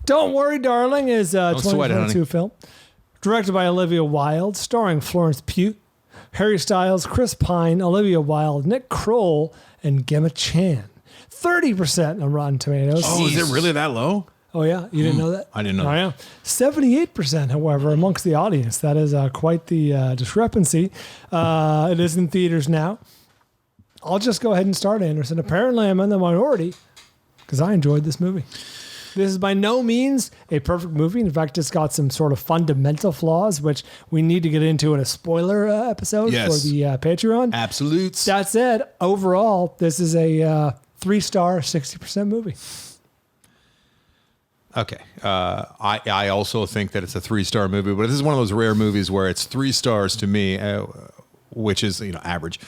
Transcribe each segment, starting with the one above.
Don't Worry, Darling is a Don't sweat it, 2022 film. Directed by Olivia Wilde, starring Florence Pugh, Harry Styles, Chris Pine, Olivia Wilde, Nick Kroll, and Gemma Chan. 30% on Rotten Tomatoes. Oh, is it really that low? Oh, yeah. You didn't know that? I didn't know. Oh, yeah. 78%, however, amongst the audience. That is quite the discrepancy. It is in theaters now. I'll just go ahead and start, Anderson. Apparently, I'm in the minority because I enjoyed this movie. This is by no means a perfect movie. In fact, it's got some sort of fundamental flaws, which we need to get into in a spoiler episode for the Patreon. Absolutes. That said, overall, this is a 3-star, 60% movie. Okay. I also think that it's a 3-star movie, but this is one of those rare movies where it's 3 stars to me, which is, average,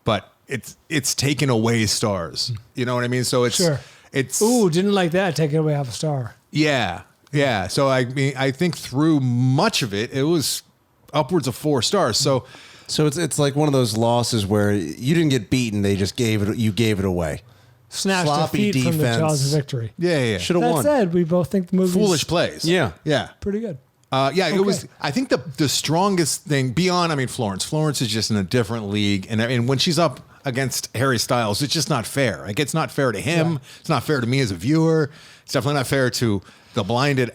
but it's taken away stars. You know what I mean? So it's... Sure. Didn't like that. Taking away half a star. Yeah. So I think through much of it, it was upwards of 4 stars. So it's like one of those losses where you didn't get beaten; they just gave it away. Snatched Sloppy defeat from the defense. jaws of victory. Yeah. Should have won. That said, we both think the movie's Foolish plays. Yeah. pretty good. It was. I think the strongest thing beyond. Florence. Florence is just in a different league, and when she's up against Harry Styles, it's just not fair. Like, it's not fair to him. Yeah. It's not fair to me as a viewer. It's definitely not fair to the blinded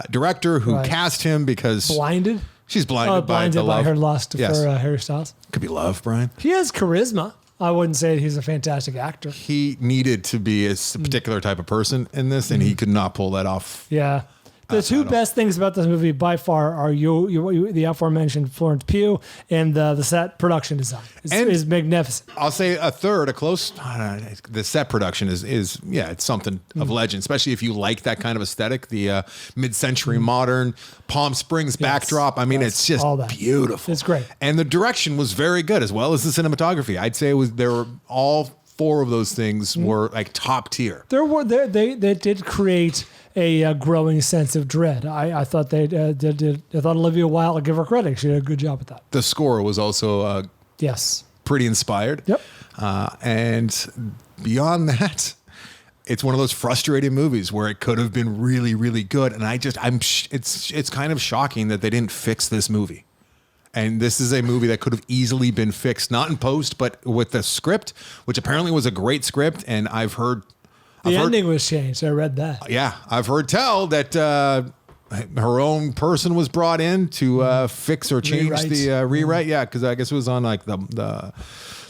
director who cast him because blinded. She's blinded by her lust for Harry Styles. Could be love, Brian. He has charisma. I wouldn't say he's a fantastic actor. He needed to be a particular type of person in this, and he could not pull that off. Yeah. The two best things about this movie by far are the aforementioned Florence Pugh and the set production design is magnificent. I'll say a close. The set production is it's something of legend, especially if you like that kind of aesthetic, the mid-century modern Palm Springs backdrop. It's just beautiful. It's great, and the direction was very good as well as the cinematography. I'd say there were all 4 of those things were like top tier. They did create a growing sense of dread. I thought they did. I thought Olivia Wilde, I'll give her credit. She did a good job with that. The score was also pretty inspired. Yep. And beyond that, it's one of those frustrating movies where it could have been really, really good. And it's kind of shocking that they didn't fix this movie. And this is a movie that could have easily been fixed, not in post, but with the script, which apparently was a great script. And I've heard the ending was changed. I read that. Yeah, I've heard tell that her own person was brought in to fix or change the rewrite. Yeah, because I guess it was on like the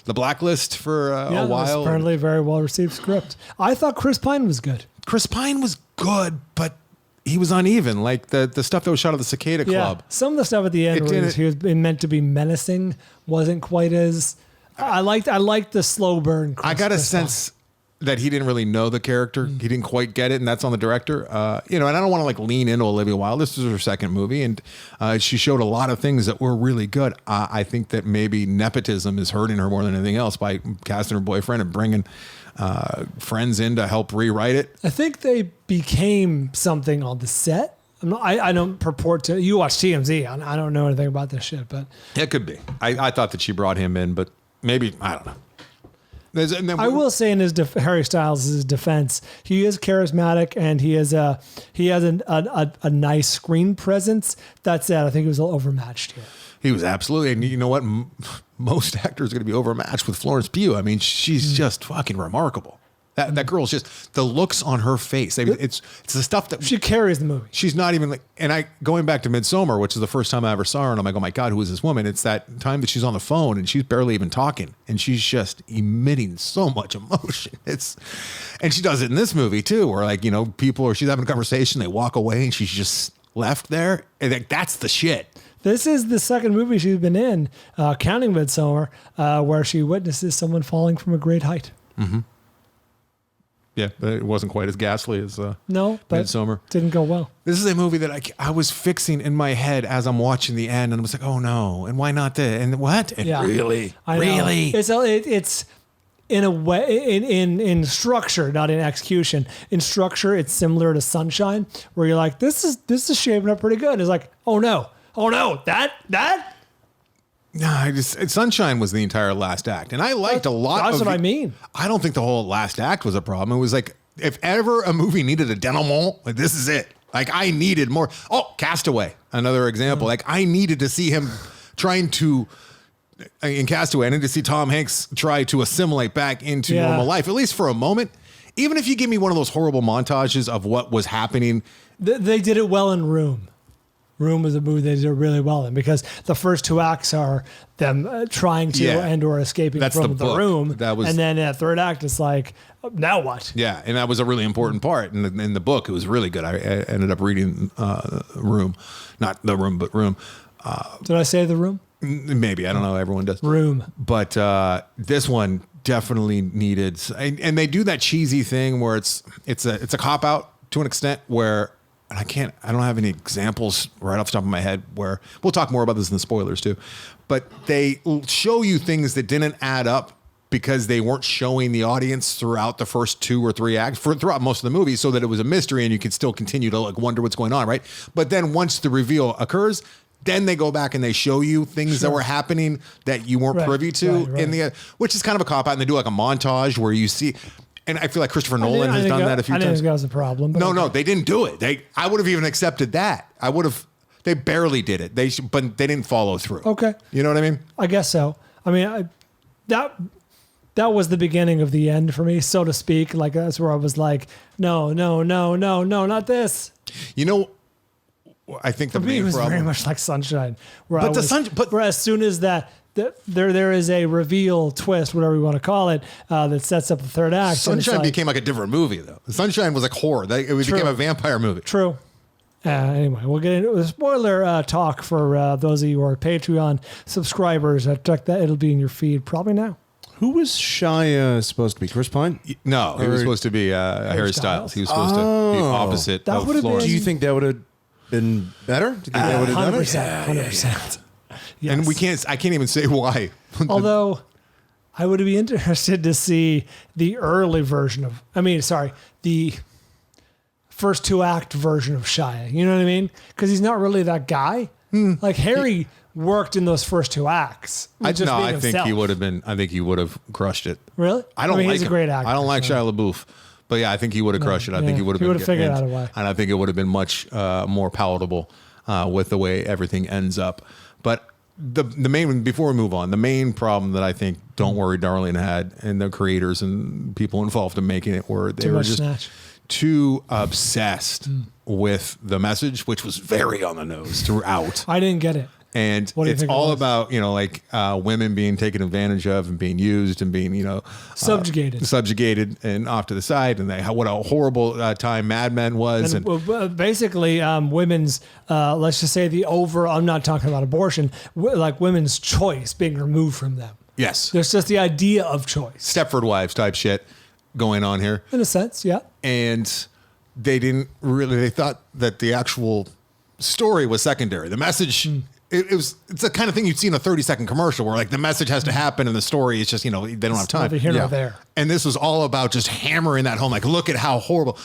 blacklist for a while. It was apparently a very well received script. I thought Chris Pine was good. Chris Pine was good, but he was uneven. Like the stuff that was shot at the Cicada Club. Some of the stuff at the end where he was meant to be menacing wasn't quite as. I liked the slow burn. I got a sense that he didn't really know the character. He didn't quite get it, and that's on the director. And I don't want to like lean into Olivia Wilde. This was her second movie, and she showed a lot of things that were really good. I think that maybe nepotism is hurting her more than anything else by casting her boyfriend and bringing friends in to help rewrite it. I think they became something on the set. I don't purport to. You watch TMZ. I don't know anything about this shit, but it could be. I thought that she brought him in, but maybe I don't know. I will say in Harry Styles' defense, he is charismatic and he has a nice screen presence. That said, I think he was a little overmatched here. He was absolutely, and you know what? Most actors are going to be overmatched with Florence Pugh. She's just fucking remarkable. That girl's just the looks on her face. It's the stuff that she carries the movie. She's not even like, and going back to Midsommar, which is the first time I ever saw her, and I'm like, oh my God, who is this woman? It's that time that she's on the phone and she's barely even talking, and she's just emitting so much emotion. And she does it in this movie too, where she's having a conversation, they walk away, and she's just left there, and that's the shit. This is the second movie she's been in, counting Midsommar, where she witnesses someone falling from a great height. Mm-hmm. Yeah, but it wasn't quite as ghastly as Midsommar. Didn't go well. This is a movie that I was fixing in my head as I'm watching the end, and I was like, oh no, and why not this? And what? And really? It's in a way, in structure, not in execution. In structure, it's similar to Sunshine, where you're like, this is shaping up pretty good. It's like, oh no, that. No, Sunshine was the entire last act, and I liked a lot. That's what I mean. I don't think the whole last act was a problem. It was like if ever a movie needed a denouement, like this is it. Like I needed more. Oh, Castaway, another example. Like I needed to see him trying to. In Castaway, I need to see Tom Hanks try to assimilate back into normal life, at least for a moment. Even if you give me one of those horrible montages of what was happening. They did it well in Room. Room was a movie they did really well in because the first 2 acts are them trying to and or escaping from the room. And then that third act is like, now what? Yeah, and that was a really important part. In the book, it was really good. I ended up reading Room. Not The Room, but Room. Did I say The Room? Maybe. I don't know. Everyone does. Room. But this one definitely needed... And they do that cheesy thing where it's a cop-out to an extent where... And I don't have any examples right off the top of my head where... We'll talk more about this in the spoilers too. But they show you things that didn't add up because they weren't showing the audience throughout the first 2 or 3 acts, throughout most of the movie, so that it was a mystery and you could still continue to like wonder what's going on, right? But then once the reveal occurs... Then they go back and they show you things that were happening that you weren't privy to in the, which is kind of a cop out. And they do like a montage where you see, and I feel like Christopher Nolan has done that a few times. I didn't think that was a problem. No, they didn't do it. I would have even accepted that. They barely did it. But they didn't follow through. Okay. You know what I mean? I guess so. I mean, that was the beginning of the end for me, so to speak. Like that's where I was like, no, not this. You know, I think the main it was problem very much like Sunshine. Where as soon as there is a reveal twist, whatever you want to call it, that sets up the third act. Sunshine became like a different movie, though. Sunshine was like horror. It became a vampire movie. True. Anyway, we'll get into the spoiler talk for those of you who are Patreon subscribers. Check that; it'll be in your feed probably now. Who was Shia supposed to be? Chris Pine? No, he was supposed to be Harry Styles. He was supposed to be opposite of Florence. Do you think that would have been better? Do you think that would have done it? 100%. Yes. And I can't even say why. Although I would be interested to see the early version the first 2 act version of Shia. You know what I mean? Because he's not really that guy. Like Harry worked in those first 2 acts. I think he would have been. I think he would have crushed it. Really? He's a great actor. I don't like Shia LaBeouf. But yeah, I think he would have crushed it. I think he would have figured out a way. And I think it would have been much more palatable with the way everything ends up. But the main, before we move on, the main problem that I think Don't Worry Darling had, and the creators and people involved in making it, were they were just too obsessed with the message, which was very on the nose throughout. I didn't get it. And it's all about, women being taken advantage of and being used and being, subjugated and off to the side. And what a horrible time Mad Men was. And basically, women's, let's just say I'm not talking about abortion, like women's choice being removed from them. Yes. There's just the idea of choice. Stepford Wives type shit going on here. In a sense, yeah. And they thought that the actual story was secondary. The message... It's the kind of thing you'd see in a 30-second commercial where like the message has to happen and the story is just, they don't have time. Neither here nor there. And this was all about just hammering that home. Like, look at how horrible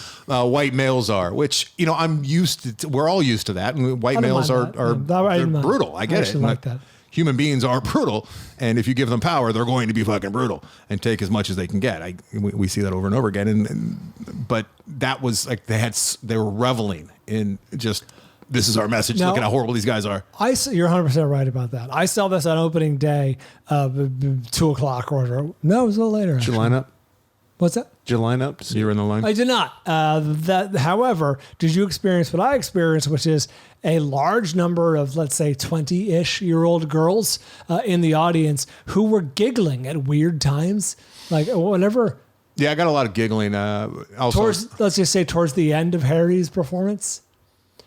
white males are, which, I'm used to, we're all used to that. And white males are brutal. I get it. Like that. Human beings are brutal. And if you give them power, they're going to be fucking brutal and take as much as they can get. We see that over and over again. But that was like, they were reveling in just... This is our message. Now, look at how horrible these guys are. You're 100% right about that. I saw this on opening day, 2 o'clock or whatever. No, it was a little later. Did you line up? What's that? Did you line up? You were in the line? I did not. However, did you experience what I experienced, which is a large number of, let's say, 20-ish-year-old girls in the audience who were giggling at weird times? Like, whenever... Yeah, I got a lot of giggling. Let's just say towards the end of Harry's performance.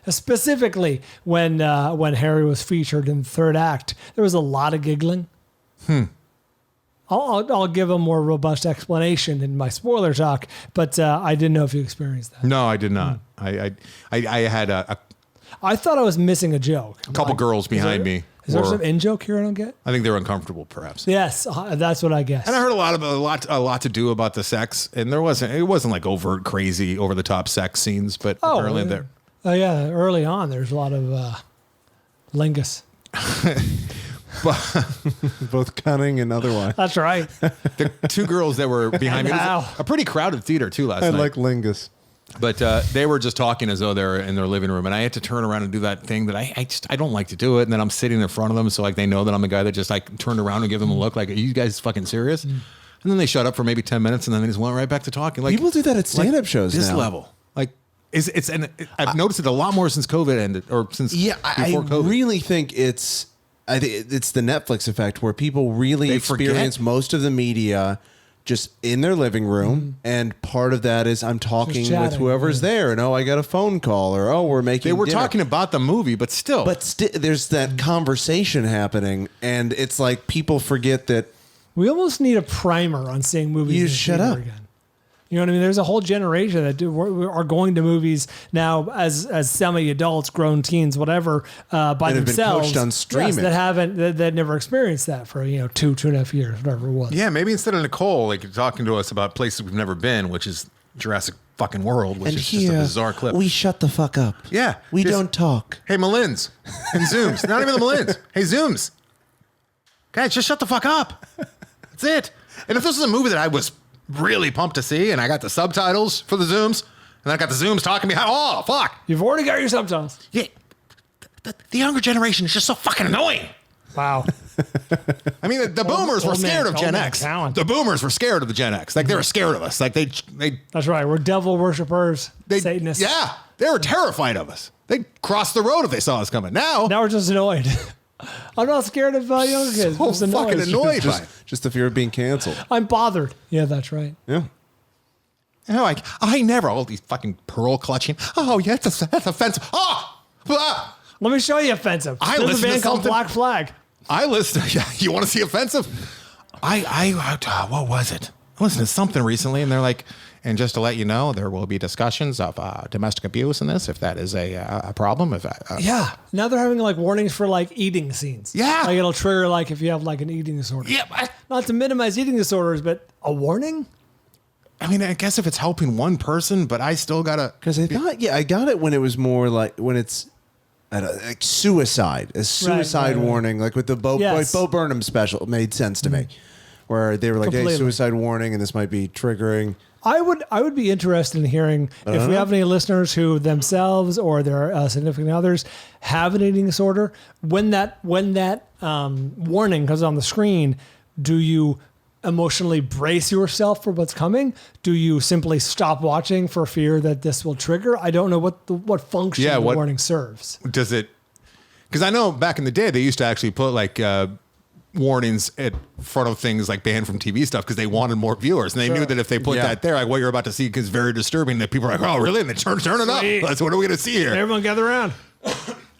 Specifically, when Harry was featured in the third act, there was a lot of giggling. I'll give a more robust explanation in my spoiler talk, but I didn't know if you experienced that. No, I did not. I had I thought I was missing a joke. A couple girls behind me. Is there some in joke here I don't get? I think they're uncomfortable, perhaps. Yes, that's what I guess. And I heard a lot to do about the sex, and it wasn't like overt, crazy, over the top sex scenes, but apparently there. Oh yeah, early on there's a lot of lingus. Both cunning and otherwise. That's right. The 2 girls that were behind me. It was a pretty crowded theater too last night. I like lingus. But they were just talking as though they're in their living room, and I had to turn around and do that thing that I don't like to do it. And then I'm sitting in front of them, so like they know that I'm the guy that just like turned around and give them a look like, "Are you guys fucking serious?" And then they shut up for maybe 10 minutes, and then they just went right back to talking. Like People do that at stand-up shows this now. level, like I've noticed it a lot more since COVID ended, or since Yeah, before I COVID. really think it's it's the Netflix effect where people really They experience forget. most of the media just in their living room, and part of that is I'm talking Just with chatting, whoever's there, and I got a phone call, or we're making. They were dinner. talking about the movie, but still, there's that conversation happening, and it's like people forget that. We almost need a primer on seeing movies. You in the shut theater up. again. You know what I mean? There's a whole generation that are going to movies now as semi-adults, grown teens, whatever, by That have been themselves. coached on streaming. Yes, that never experienced that for 2.5 years, whatever it was. yeah, maybe instead of Nicole, like talking to us about places we've never been, which is Jurassic fucking World, which And is just a bizarre clip. we shut the fuck up. Yeah, we just- don't talk. Hey, Malins and Zooms. Not even the Malins. Hey, Zooms. Guys, just shut the fuck up. That's it. And if this is a movie that I was really pumped to see, and I got the subtitles for the Zooms, and I got the Zooms talking behind, oh, fuck. You've already got your subtitles. Yeah. The younger generation is just so fucking annoying. Wow. I mean, the boomers were old scared man- of Gen old man X. Cowan. The boomers were scared of the Gen X. Like, they were scared of us. Like, they That's right. We're devil worshippers, Satanists. Yeah, they were terrified of us. They'd cross the road if they saw us coming. Now Now we're just annoyed. I'm not scared of younger kids. so I'm just annoyed. fucking annoyed by it. Just the fear of being canceled. I'm bothered. Yeah, that's right. Yeah. You know, like, I never, all these fucking pearl clutching. Oh, yeah, that's offensive. Oh! Ah! Let me show you offensive. I There's a listen to band called something- Black Flag. I listened. Yeah, you want to see offensive? What was it? I listened to something recently, and they're like, and just to let you know, there will be discussions of domestic abuse in this, if that is a problem. If Yeah. Now they're having like warnings for like eating scenes. Yeah. Like it'll trigger like if you have like an eating disorder. yeah, Not to minimize eating disorders, but a warning? I mean, I guess if it's helping one person, but I still gotta. Because I got it when it was more like when it's like suicide, a suicide right. warning, like with the Bo Burnham special, it made sense to me, where they were like, Completely. "Hey, suicide warning," and this might be triggering. I would be interested in hearing if we have any listeners who themselves or their significant others have an eating disorder. When that warning comes on the screen, do you emotionally brace yourself for what's coming? Do you simply stop watching for fear that this will trigger? I don't know what function the warning serves. Does it? Because I know back in the day they used to actually put like warnings at front of things like banned from TV stuff because they wanted more viewers, and they knew that if they put that there, like what you're about to see is very disturbing. That people are like, "Oh, really?" And they turn it up. Sweet. That's what are we going to see here? Everyone gather around.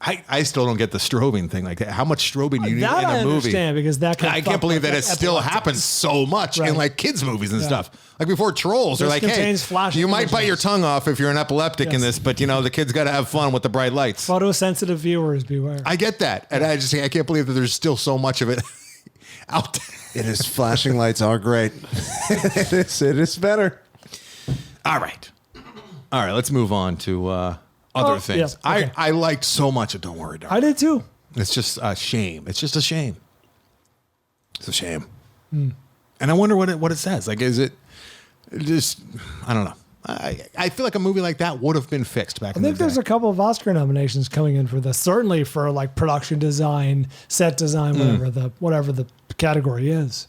I still don't get the strobing thing. Like, how much strobing do you need That in a I movie? understand because that can I fuck can't believe with that it still epileptics. happens so much in Right. like kids movies and stuff. Like before Trolls, they're This like, "Hey, contains flashing you might images. bite your tongue off if you're an epileptic in Yes. this, but the kids got to have fun with the bright lights." Photosensitive viewers beware. I get that, and I can't believe that there's still so much of it out there. It is flashing lights are great. It is better. All right. Let's move on to other things. yeah, okay. I liked so much of Don't Worry, Darling. I did too. It's just a shame. It's just a shame. It's a shame. And I wonder what it says. Like, is it just, I don't know. I feel like a movie like that would have been fixed back I in the think day. there's a couple of Oscar nominations coming in for this. Certainly for like production design, set design, whatever the category is.